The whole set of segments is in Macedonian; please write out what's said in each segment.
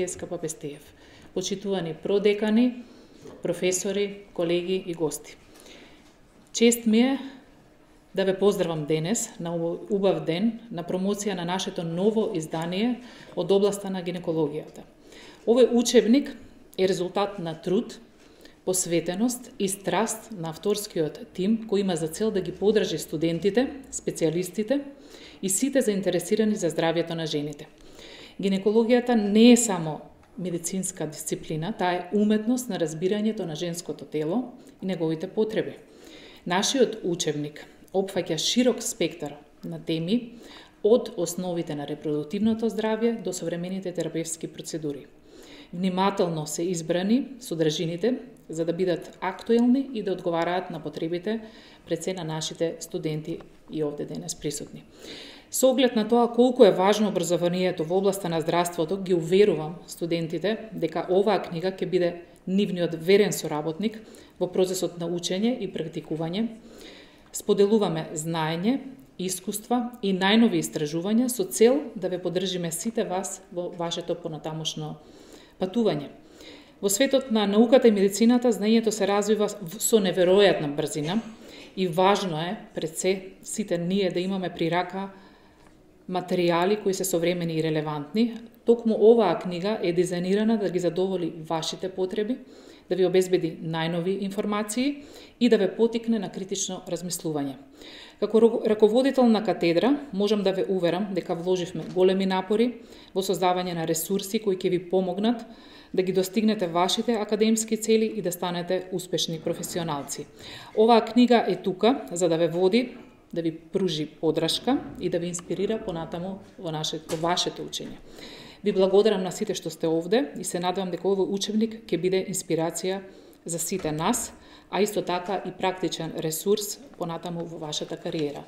СКП Пестиев, почитувани продекани, професори, колеги и гости. Чест ми е да ве поздравам денес на овој убав ден на промоција на нашето ново издание од областа на гинекологијата. Овој учебник е резултат на труд, посветеност и страст на авторскиот тим кој има за цел да ги подржи студентите, специјалистите и сите заинтересирани за здравјето на жените. Гинекологијата не е само медицинска дисциплина, таа е уметност на разбирањето на женското тело и неговите потреби. Нашиот учебник опфаќа широк спектар на теми од основите на репродуктивното здравје до современите терапевски процедури. Внимателно се избрани содржините за да бидат актуелни и да одговараат на потребите пред се на нашите студенти и овде денес присутни. Со оглед на тоа колку е важно образованието во областа на здравството, ги уверувам студентите дека оваа книга ќе биде нивниот верен соработник во процесот на учење и практикување. Споделуваме знаење, искуства и најнови истражувања со цел да ве поддржиме сите вас во вашето понатамошно патување. Во светот на науката и медицината знаењето се развива со неверојатна брзина и важно е пред се сите ние да имаме при рака материјали кои се современи и релевантни. Токму оваа книга е дизајнирана да ги задоволи вашите потреби, да ви обезбеди најнови информации и да ве потикне на критично размислување. Како раководител на катедра, можам да ве уверам дека вложивме големи напори во создавање на ресурси кои ќе ви помогнат да ги достигнете вашите академски цели и да станете успешни професионалци. Оваа книга е тука за да ве води, да ви пружи подршка и да ви инспирира понатаму во вашето учење. Ви благодарам на сите што сте овде и се надевам дека овој учебник ќе биде инспирација за сите нас, а исто така и практичен ресурс понатаму во вашата кариера.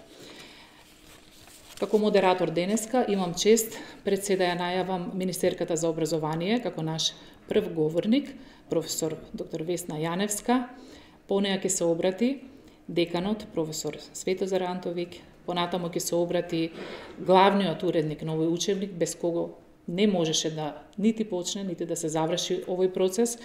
Како модератор денеска имам чест пред се да ја најавам министерката за образование како наш прв говорник, професор доктор Весна Јаневска. По неја ќе се обрати деканот професор Светозар Антовик, понатаму ќе се обрати главниот уредник на овој учебник без кого не можеше да нити почне, нити да се заврши овој процес,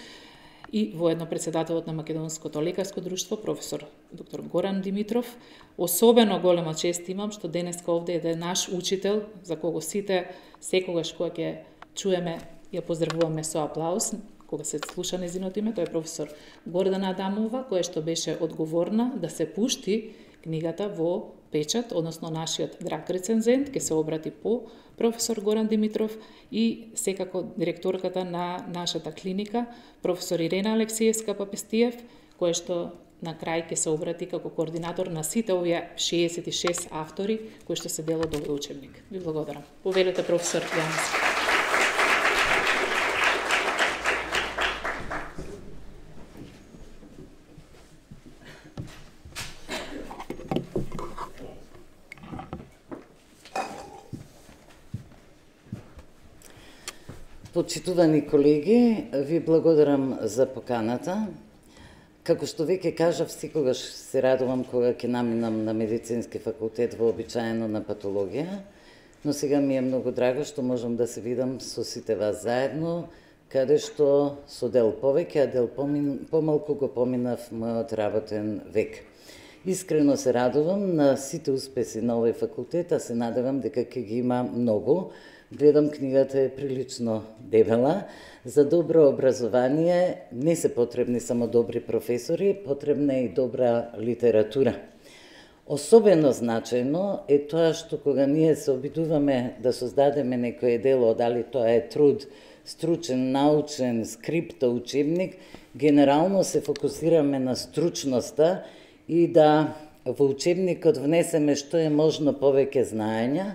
и воедно председателот на Македонското лекарско друштво, професор доктор Горан Димитров. Особено голема чест имам што денеска овде е наш учител, за кого сите секогаш кога ќе чуеме ја поздравуваме со аплауз, кога се слуша нејзиното име, тој е професор Гордана Адамова, која што беше одговорна да се пушти книгата во печат, односно нашиот драг рецензент ќе се обрати по професор Горан Димитров и секако директорката на нашата клиника, професор Ирена Алексиевска Пестиев, која што на крај ќе се обрати како координатор на сите овие 66 автори кои што се дел од овој учебник. Ви благодарам. Повелете професор Јаневска. Почитувани колеги, ви благодарам за поканата. Како што веќе кажав, секогаш се радувам кога ќе наминам на медицински факултет вообичаено на патологија, но сега ми е многу драго што можам да се видам со сите вас заедно, каде што со дел повеќе, а дел помалку го поминав мојот работен век. Искрено се радувам на сите успеси на овој факултет, а се надевам дека ќе ги има многу. Гледам, книгата е прилично дебела. За добро образование не се потребни само добри професори, потребна е и добра литература. Особено значајно е тоа што кога ние се обидуваме да создадеме некое дело, дали тоа е труд, стручен, научен, скрипта, учебник, генерално се фокусираме на стручноста и да во учебникот внесеме што е можно повеќе знаења,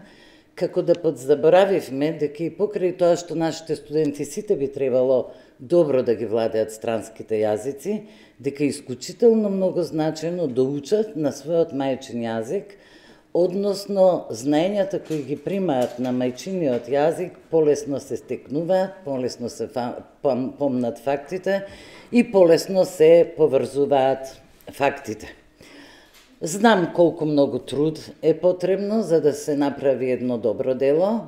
како да подзаборавивме дека и покрај тоа што нашите студенти сите би требало добро да ги владеат странските јазици, дека е исклучително многу значајно да учат на својот мајчин јазик, односно знаењата кои ги примаат на мајчиниот јазик полесно се стекнуваат, полесно се помнат фактите и полесно се поврзуваат фактите. Знам колку многу труд е потребно за да се направи едно добро дело.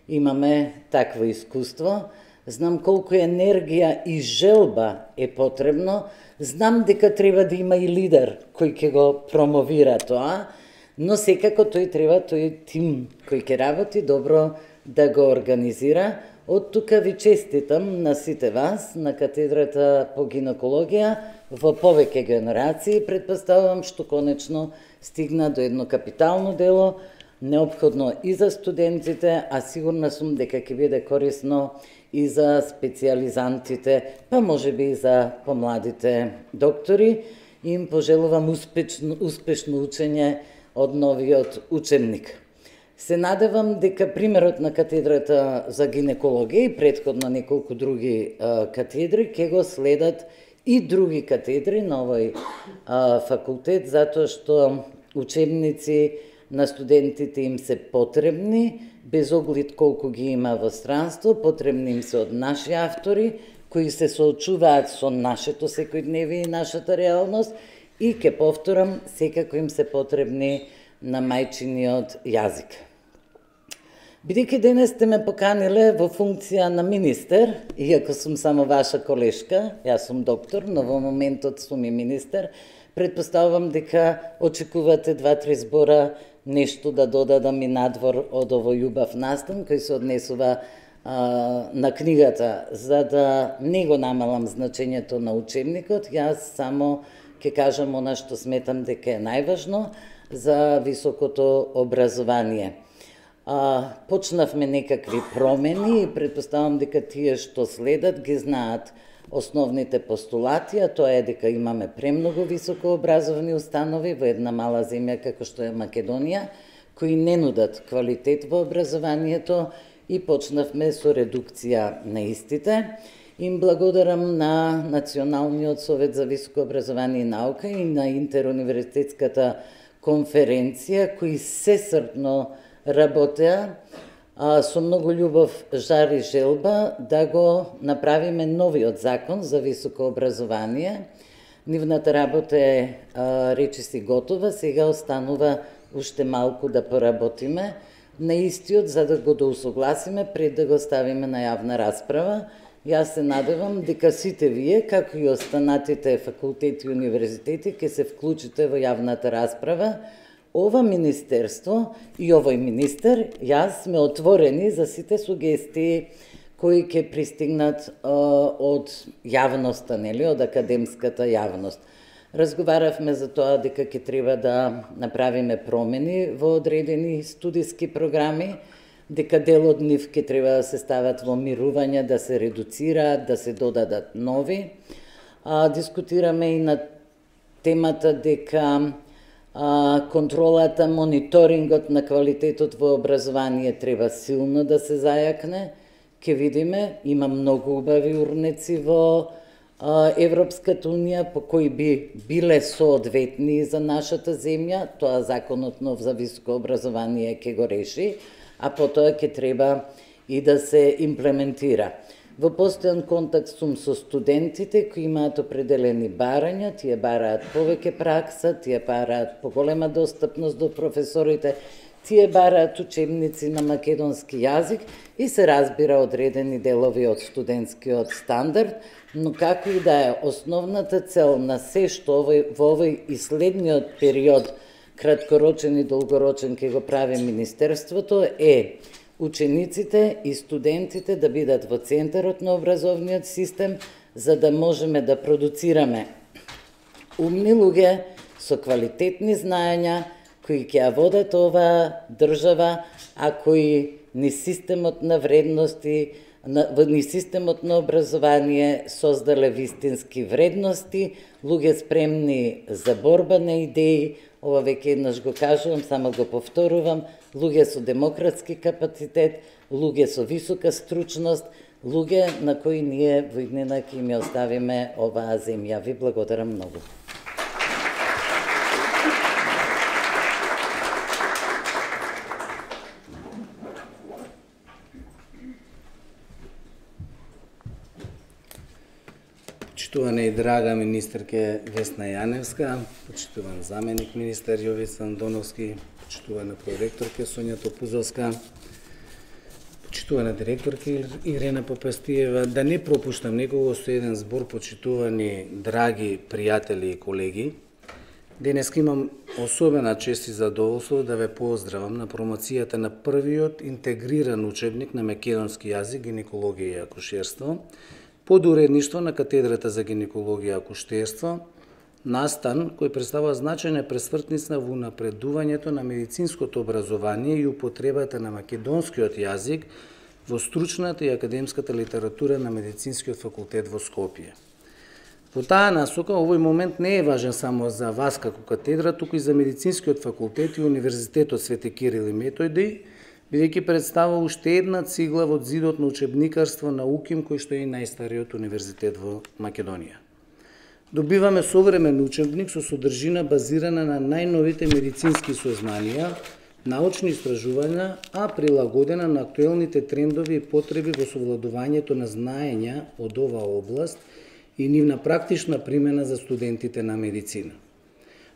Имаме такво искуство. знам колку енергија и желба е потребно, знам дека треба да има и лидер кој ќе го промовира тоа, но секако тој тим кој ќе работи добро да го организира. Од тука ви честитам на сите вас, на катедрата по гинекологија, во повеќе генерации, предпоставувам што конечно стигна до едно капитално дело, неопходно и за студентите, а сигурна сум дека ќе биде корисно и за специализантите, па можеби и за помладите доктори. Им пожелувам успешно учење од новиот учебник. Се надевам дека примерот на катедрата за гинекологија и претходно неколку други катедри ќе го следат и други катедри на овој факултет, затоа што учебници на студентите им се потребни, без оглед колку ги има во странство, потребни им се од наши автори, кои се соочуваат со нашето секојдневие и нашата реалност, и ке повторам, секако им се потребни на мајчиниот јазик. Бидејќи денес сте ме поканиле во функција на министер, иако сум само ваша колешка, јас сум доктор, но во моментот сум и министер, предпоставувам дека очекувате 2-3 збора нешто да додадам и надвор од овој убав настан кој се однесува на книгата. За да не го намалам значењето на учебникот, јас само ќе кажам она што сметам дека е најважно за високото образование. Почнавме некакви промени и предпоставам дека тие што следат ги знаат основните постулати, а тоа е дека имаме премногу високообразовни установи во една мала земја како што е Македонија, кои не нудат квалитет во образованието и почнавме со редукција на истите. Им благодарам на Националниот совет за високо образование и наука и на Интеруниверзитетската конференција, кои сесрпно работеа со многу љубов, жар и желба да го направиме новиот закон за високо образование. Нивната работа е речиси готова, сега останува уште малку да поработиме на истиот за да го доусогласиме пред да го ставиме на јавна расправа. Јас се надевам дека сите вие, како и останатите факултети и универзитети, ќе се вклучите во јавната расправа. Ова министерство и овој министер, јас сме отворени за сите сугестии кои ќе пристигнат од јавноста, нели, од академската јавност. Разговаравме за тоа дека ќе треба да направиме промени во одредени студиски програми, дека дел од нив ќе треба да се стават во мирување, да се редуцираат, да се додадат нови. Дискутираме и на темата дека контролата, мониторингот на квалитетот во образование треба силно да се зајакне. Ке видиме, има многу убави урнеци во Европската унија по кои би биле соодветни за нашата земја. Тоа законот нов за високо образование ќе го реши, а потоа ќе треба и да се имплементира. Во постојан контакт сум со студентите кои имаат определени барања, тие бараат повеќе пракса, тие бараат поголема достапност до професорите, тие бараат учебници на македонски јазик и се разбира одредени делови од студентскиот стандард, но како и да е, основната цел на се што во овој и следниот период, краткорочен и долгорочен, ќе го прави Министерството, е учениците и студентите да бидат во центарот на образовниот систем, за да можеме да продуцираме умни луѓе со квалитетни знаења, кои ќе ја водат оваа држава, а кои ни системот на вредности, ни системот на образование создале вистински вредности, луѓе спремни за борба на идеи, ова веќе еднаш го кажувам, само го повторувам, луѓе со демократски капацитет, луѓе со висока стручност, луѓе на кои ние во иднина ќе им оставиме оваа земја. Ви благодарам многу. Почитувана и драга министерке Весна Јаневска, почитуван заменик министер Јовица Андоновски, почитувана проректорке Сонја Топузовска, Почитувана директорка Ирена Попастиева, да не пропуштам некого со еден збор, почитувани драги пријатели и колеги. Денес имам особена чест и задоволство да ве поздравам на промоцијата на првиот интегриран учебник на македонски јазик, гинекологија и акушерство, под уредништво на катедрата за гинекологија и акушерство, настан кој представува значајна пресвртница во напредувањето на медицинското образование и употребата на македонскиот јазик во стручната и академската литература на Медицинскиот факултет во Скопје. Во таа насока, овој момент не е важен само за вас како катедра, туку и за Медицинскиот факултет и Универзитетот Свети Кирил и Методи, бидејќи представува уште една цигла во зидот на учебникарство на УКИМ, кој што е и најстариот универзитет во Македонија. Добиваме современ учебник со содржина базирана на најновите медицински сознанија, научни истражувања, а прилагодена на актуелните трендови и потреби во совладувањето на знаења од оваа област и нивна практична примена за студентите на медицина.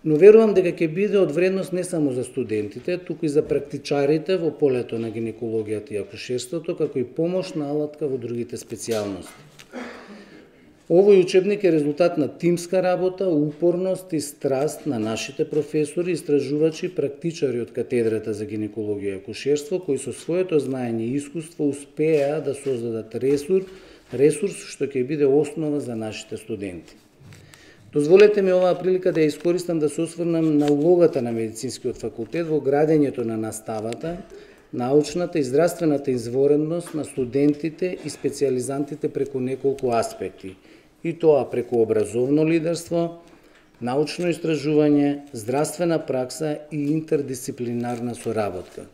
Но верувам дека ќе биде од вредност не само за студентите, туку и за практичарите во полето на гинекологијата и акушерството, како и помошна алатка во другите специјалности. Овој учебник е резултат на тимска работа, упорност и страст на нашите професори, истражувачи и практичари од катедрата за гинекологија и акушерство, кои со своето знаење и искуство успеа да создадат ресурс што ќе биде основа за нашите студенти. Дозволете ми оваа прилика да ја искористам да се осврнам на улогата на Медицинскиот факултет во градењето на наставата, научната и здравствената изворедност на студентите и специјализантите преку неколку аспекти, и тоа преку образовно лидерство, научно истражување, здравствена пракса и интердисциплинарна соработка.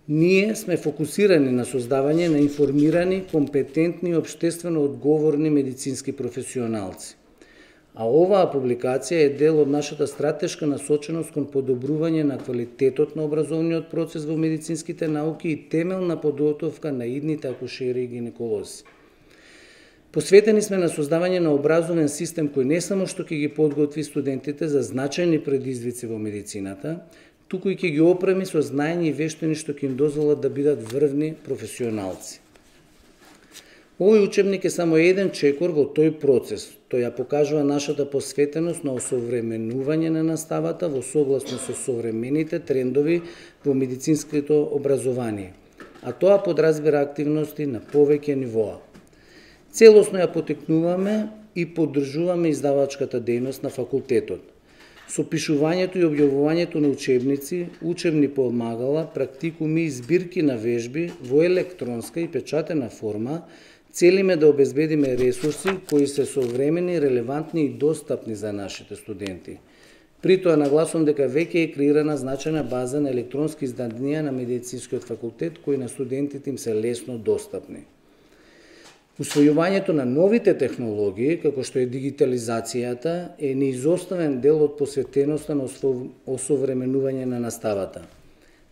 Ние сме фокусирани на создавање на информирани, компетентни и општествено одговорни медицински професионалци. А оваа публикација е дел од нашата стратешка насоченост кон подобрување на квалитетот на образовниот процес во медицинските науки и темелна подготовка на идните акушери и гинеколози. Посветени сме на создавање на образовен систем кој не само што ќе ги подготви студентите за значајни предизвици во медицината, туку и ќе ги опреми со знаење и вештини што ќе им дозволат да бидат врвни професионалци. Овој учебник е само еден чекор во тој процес. Тој ја покажува нашата посветеност на осовременување на наставата во согласно со современите трендови во медицинското образование, а тоа подразбира активности на повеќе нивоа. Целосно ја потекнуваме и поддржуваме издавачката дејност на факултетот. Со пишувањето и објавувањето на учебници, учебни помагала, практикуми и збирки на вежби во електронска и печатена форма, целиме да обезбедиме ресурси кои се современи, релевантни и достапни за нашите студенти. При тоа нагласувам дека веќе е креирана значајна база на електронски изданија на Медицинскиот факултет кои на студентите им се лесно достапни. Усвојувањето на новите технологии, како што е дигитализацијата, е неизоставен дел од посветеноста на осовременување на наставата.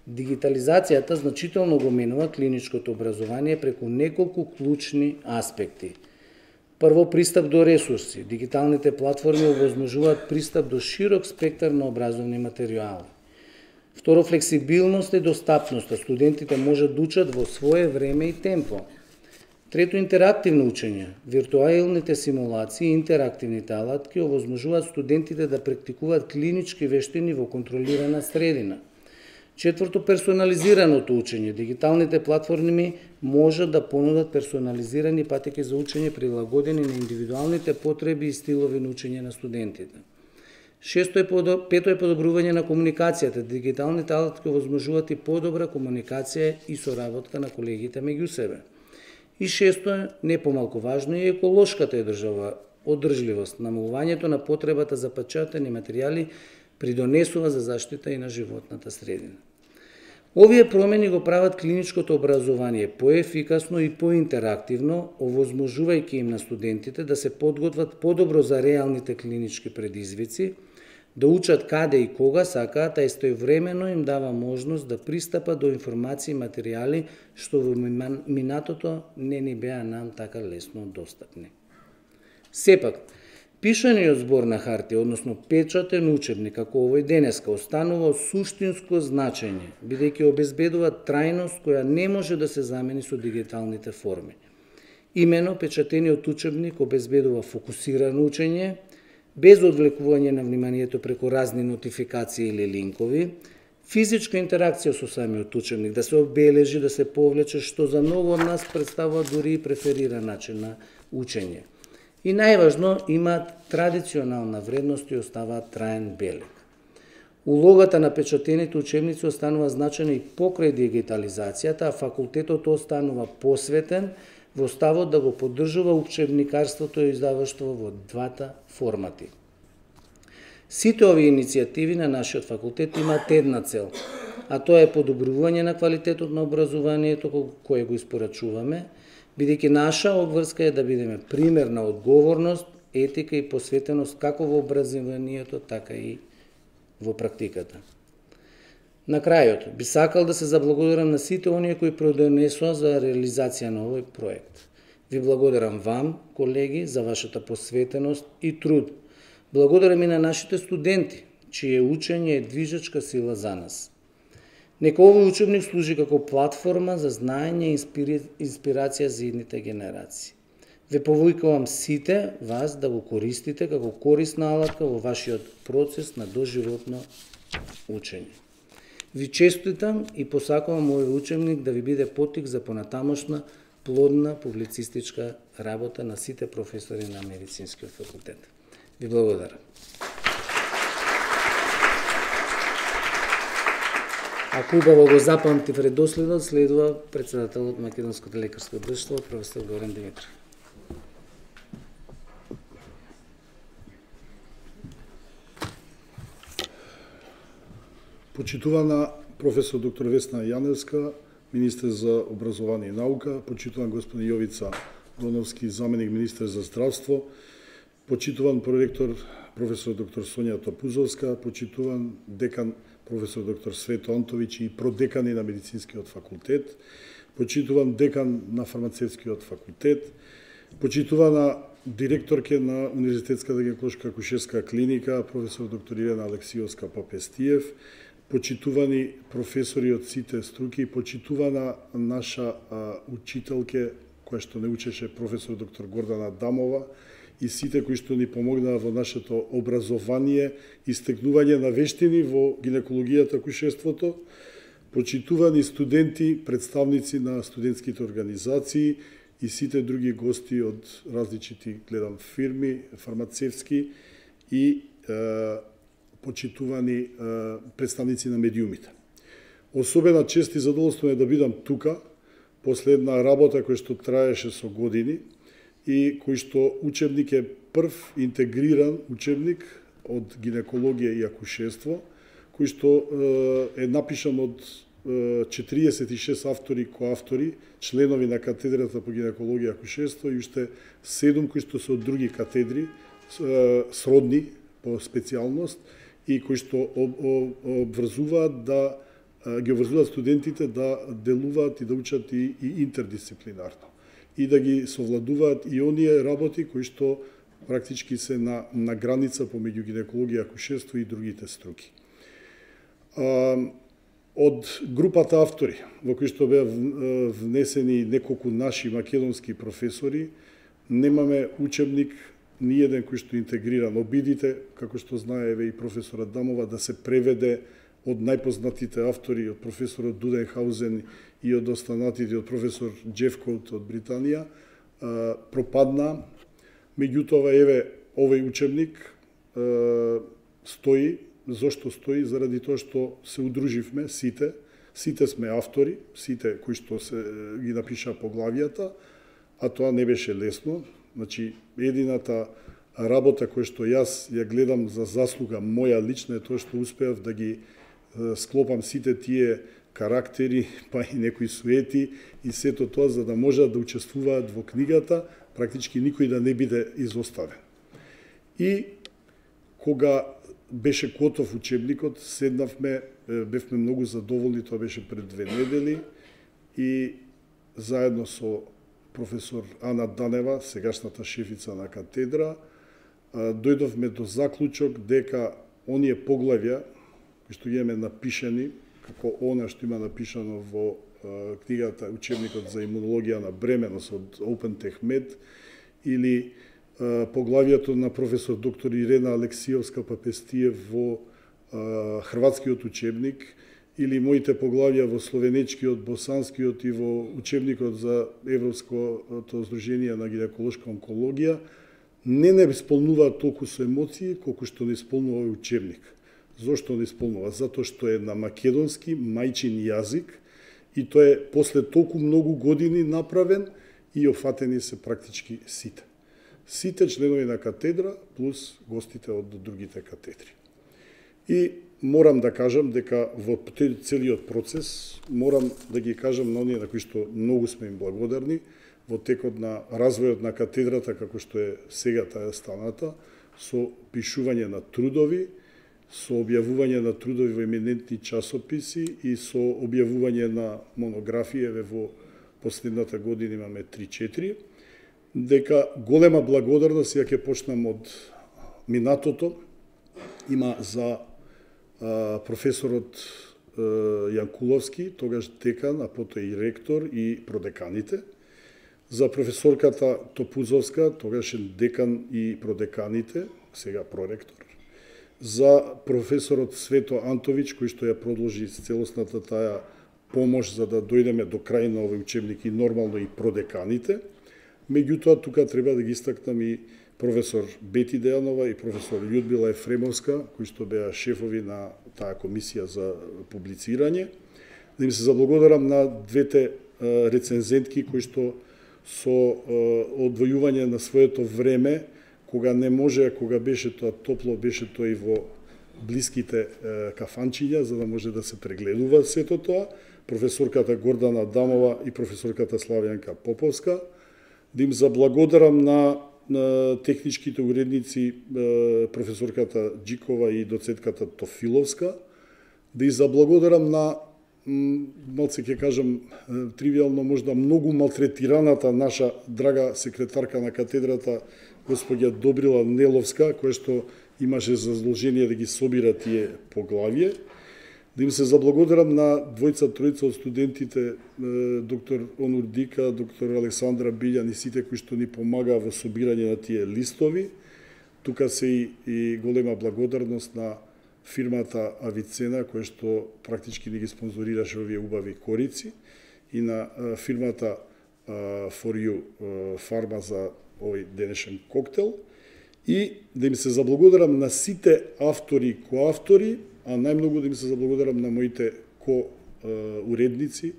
Дигитализацијата значително го менува клиничкото образование преку неколку клучни аспекти. Прво, пристап до ресурси. Дигиталните платформи овозможуваат пристап до широк спектар на образовни материјали. Второ, флексибилност и достапност. Студентите можат да учат во свое време и темпо. Трето, интерактивно учење. Виртуелните симулации и интерактивните алатки овозможуваат студентите да практикуваат клинички вештини во контролирана средина. Четврто, персонализираното учење. Дигиталните платформи можат да понудат персонализирани патеки за учење прилагодени на индивидуалните потреби и стилови на учење на студентите. Пето е подобрување на комуникацијата. Дигиталните алатки овозможуваат и подобра комуникација и соработка на колегите меѓу себе. И шесто е, не помалку важно, и еколошката одржливост. Намалувањето на потребата за печатени материјали придонесува за заштита и на животната средина. Овие промени го прават клиничкото образование поефикасно и поинтерактивно, овозможувајќи им на студентите да се подготват подобро за реалните клинички предизвици, да учат каде и кога сакаат, а истоевремено им дава можност да пристапат до информации и материјали што во минатото не ни беа нам така лесно достапни. Сепак, Пишаниот збор на хартија, односно печатен учебник, како овој денеска, останува суштинско значење, бидејќи обезбедува трајност која не може да се замени со дигиталните форми. Имено, печатениот учебник обезбедува фокусирано учење, без одвлекување на вниманието преку разни нотификации или линкови, физичка интеракција со самиот учебник, да се обележи, да се повлече, што за многу од нас представува дури и префериран начин на учење. И најважно, имаат традиционална вредност и оставаат траен белег. Улогата на печатените учебници останува значена и покрај дигитализацијата, а факултетот останува посветен во ставот да го поддржува учебникарството и издаваштво во двата формати. Сите овие иницијативи на нашиот факултет имаат една цел, а тоа е подобрување на квалитетот на образованието кое го испорачуваме, бидејќи наша обврска е да бидеме пример на одговорност, етика и посветеност како во образованието, така и во практиката. На крајот, би сакал да се заблагодарам на сите оние кои продонесоа за реализација на овој проект. Ви благодарам вам, колеги, за вашата посветеност и труд. Благодарам и на нашите студенти, чие учење е движечка сила за нас. Нека овој учебник служи како платформа за знаење и инспирација за идните генерации. Ве повикувам сите вас да го користите како корисна алатка во вашиот процес на доживотно учење. Ви честитам и посакувам овој учебник да ви биде поттик за понатамошна плодна публицистичка работа на сите професори на Медицинскиот факултет. Ви благодарам. Ако убаво го запамтив редоследот, следува председателот Македонското лекарско друштво, професор Горан Димитров. Почитувана професор доктор Весна Јаневска, министер за образование и наука, почитуван господин Јовица Доновски, заменик министер за здравство, почитуван проректор професор доктор Сонја Топузовска, почитуван декан професор доктор Свето Антовиќ и продекани на Медицинскиот факултет, почитуван декан на Фармацевскиот факултет, почитувана директорке на Универзитетската гинеколошка акушерска клиника, професор доктор Ирена Алексиовска Попестиев, почитувани професори од сите струки, почитувана наша учителке, која што не учеше, професор доктор Гордана Дамова, и сите кои што ни помогнаа во нашето образование и стекнување на вештини во гинекологијата, акушерството, почитувани студенти, представници на студентските организации и сите други гости од различити, гледам, фирми, фармацевски и почитувани представници на медиумите. Особена чест и задоволство е да бидам тука, после една работа која што траеше со години и кој што учебник е прв интегриран учебник од гинекологија и акушерство, кој што е напишан од 46 автори и коавтори, членови на катедрата по гинекологија и акушерство и уште 7 кои што се од други катедри, сродни по специјалност и кои што обврзуваат да ги обврзуваат студентите да делуваат и да учат и интердисциплинарно и да ги совладуваат и оние работи кои што практички се на граница помеѓу гинекологија, акушерство и другите струки. Од групата автори, во кои што беа внесени неколку наши македонски професори, немаме учебник ниеден кој што интегриран. Обидите, како што знае и професорот Дамова, да се преведе од најпознатите автори, од професорот Дуденхаузен и од останатите, од професор Джефкоут од Британија, пропадна. Меѓутоа, еве, овој учебник стои. Зошто стои? Заради тоа што се удруживме сите сме автори, сите кои што се ги напиша поглавијата, а тоа не беше лесно. Значи, едината работа која што јас ја гледам за заслуга моја лична е тоа што успеав да ги склопам сите тие карактери, па и некои суети и сето тоа за да можат да учествуваат во книгата, практички никој да не биде изоставен. И кога беше готов учебникот, седнавме, бевме многу задоволни, тоа беше пред 2 недели и заедно со професор Ана Данева, сегашната шефица на катедра, дојдовме до заклучок дека оние поглавја кои што ги имаме напишани, како она што има напишано во книгата Учебникот за имунологија на бременост од OpenTech Med или поглавието на професор доктор Ирена Алексиевска Папестиев во хрватскиот учебник или моите поглавја во словенечкиот, босанскиот и во учебникот за Европското здружение на гинеколошка онкологија, не исполнуваат толку со емоции колку што не исполнува овој учебник. Зошто не исполнува? Затоа што е на македонски мајчин јазик и тоа е после толку многу години направен и офатени се практички сите. Сите членови на катедра плюс гостите од другите катедри. И морам да кажам дека во целиот процес, морам да ги кажам на оние на кои што многу сме им благодарни, во текот на развојот на катедрата, како што е сега таа станата, со пишување на трудови, со објавување на трудови во еминентни часописи и со објавување на монографијеве во последната година имаме 3-4, дека голема благодарност, ја ќе почнам од минатото, има за професорот Јанкуловски, тогаш декан, а потоа и ректор и продеканите, за професорката Топузовска, тогашен декан и продеканите, сега проректор, за професорот Свето Антович, кој што ја продолжи целосната таа помош за да дојдеме до крај на овој учебник и нормално и продеканите. Меѓутоа, тука треба да ги истакнам и професор Бети Дејанова и професор Људмила Ефремовска, кои што беа шефови на таа комисија за публицирање. Да им се заблагодарам на двете рецензентки кои што со одвојување на своето време, кога не може, кога беше тоа топло, беше тоа и во блиските кафанчиња, за да може да се прегледува сето тоа, професорката Гордана Дамова и професорката Славјанка Поповска. Да им заблагодарам на техничките уредници професорката Джикова и доцентката Тофиловска, да и заблагодарам на малце ќе кажам тривијално, можда многу малтретираната наша драга секретарка на катедрата господја Добрила Неловска, која што имаше задолжение да ги собира тие поглавје. Да им се заблагодарам на двојца-тројца од студентите, доктор Онур Дика, доктор Александра Билјан и сите кои што ни помагаа во собирање на тие листови. Тука се и голема благодарност на фирмата Авицена, која што практички ни ги спонзорираше овие убави корици, и на фирмата For You Pharma за овој денешен коктел. И да им се заблагодарам на сите автори и коавтори, а најмногу да им се заблагодарам на моите ко-уредници,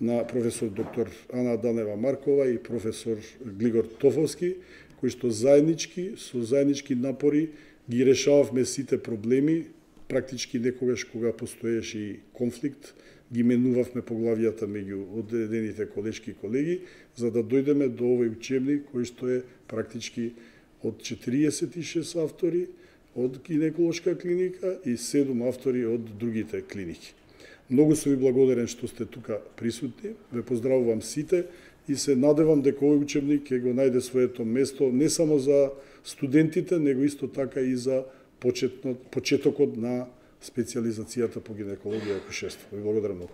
на професор доктор Ана Данева Маркова и професор Глигор Тофовски, кои што заеднички, со заеднички напори ги решававме сите проблеми, практички некогаш кога постоеше и конфликт, ги менувавме поглавијата меѓу одредените колешки колеги, за да дојдеме до овој учебник кој што е практички од 46 автори од гинеколошка клиника и 7 автори од другите клиники. Многу сум ви благодарен што сте тука присутни, ве поздравувам сите и се надевам дека овој учебник ќе го најде своето место не само за студентите, него исто така и за почетокот на специјализацијата по гинекологија и акушерство. Ви благодарам многу.